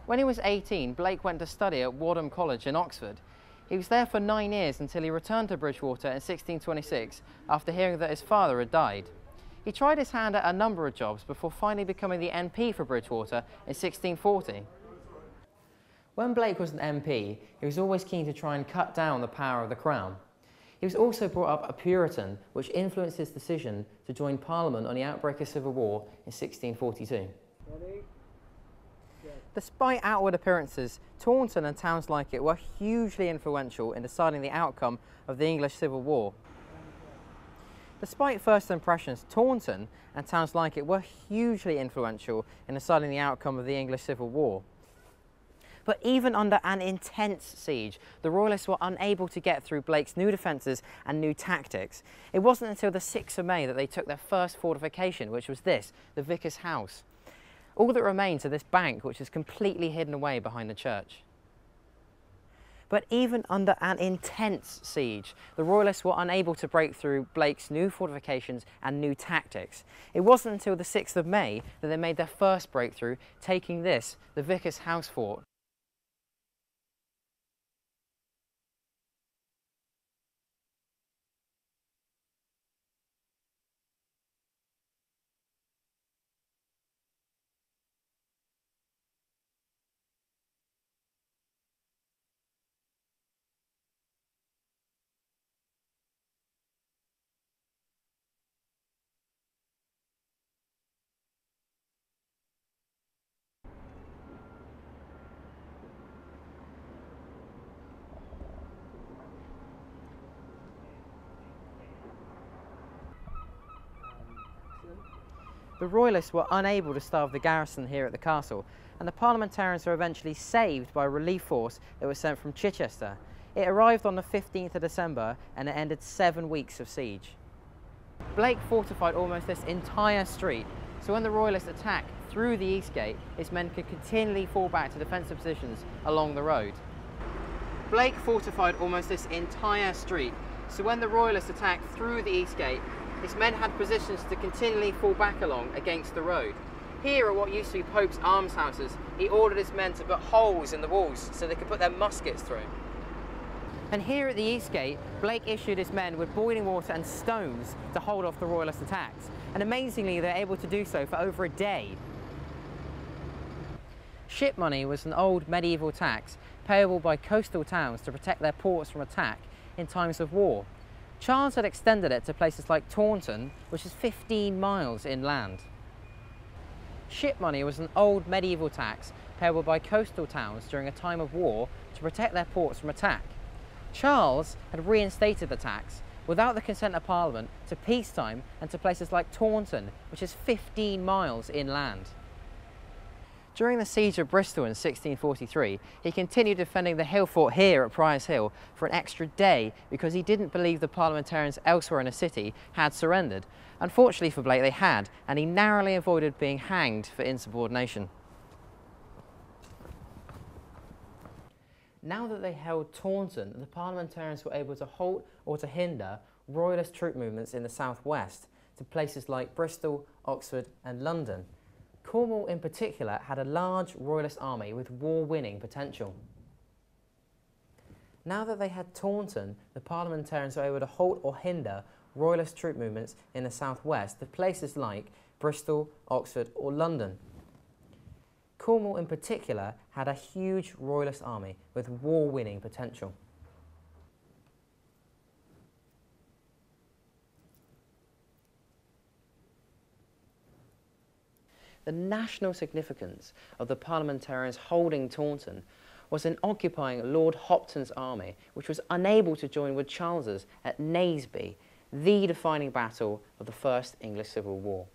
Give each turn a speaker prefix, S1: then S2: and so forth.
S1: When he was 18, Blake went to study at Wadham College in Oxford. He was there for 9 years until he returned to Bridgwater in 1626 after hearing that his father had died. He tried his hand at a number of jobs before finally becoming the MP for Bridgwater in 1640. When Blake was an MP, he was always keen to try and cut down the power of the Crown. He was also brought up a Puritan, which influenced his decision to join Parliament on the outbreak of civil war in 1642. Despite outward appearances, Taunton and towns like it were hugely influential in deciding the outcome of the English Civil War. Despite first impressions, Taunton and towns like it were hugely influential in deciding the outcome of the English Civil War. But even under an intense siege, the Royalists were unable to get through Blake's new defences and new tactics. It wasn't until the 6th of May that they took their first fortification, which was this, the Vicar's House. All that remains of this bank, which is completely hidden away behind the church. But even under an intense siege, the Royalists were unable to break through Blake's new fortifications and new tactics. It wasn't until the 6th of May that they made their first breakthrough, taking this, the Vicar's House fort. The Royalists were unable to starve the garrison here at the castle, and the Parliamentarians were eventually saved by a relief force that was sent from Chichester. It arrived on the 15th of December and it ended 7 weeks of siege. Blake fortified almost this entire street, so when the Royalists attacked through the east gate, his men could continually fall back to defensive positions along the road. Blake fortified almost this entire street, so when the Royalists attacked through the east gate, his men had positions to continually fall back along against the road. Here are what used to be Pope's almshouses. He ordered his men to put holes in the walls so they could put their muskets through. And here at the east gate, Blake issued his men with boiling water and stones to hold off the Royalist attacks. And amazingly, they're able to do so for over a day. Ship money was an old medieval tax payable by coastal towns to protect their ports from attack in times of war. Charles had extended it to places like Taunton, which is 15 miles inland. Ship money was an old medieval tax payable by coastal towns during a time of war to protect their ports from attack. Charles had reinstated the tax without the consent of Parliament to peacetime and to places like Taunton, which is 15 miles inland. During the siege of Bristol in 1643, he continued defending the hill fort here at Prior's Hill for an extra day because he didn't believe the Parliamentarians elsewhere in the city had surrendered. Unfortunately for Blake, they had, and he narrowly avoided being hanged for insubordination. Now that they held Taunton, the Parliamentarians were able to halt or to hinder Royalist troop movements in the southwest to places like Bristol, Oxford and London. Cornwall in particular had a large Royalist army with war-winning potential. Now that they had Taunton, the Parliamentarians were able to halt or hinder Royalist troop movements in the southwest to places like Bristol, Oxford or London. Cornwall in particular had a huge Royalist army with war-winning potential. The national significance of the Parliamentarians holding Taunton was in occupying Lord Hopton's army, which was unable to join with Charles's at Naseby, the defining battle of the First English Civil War.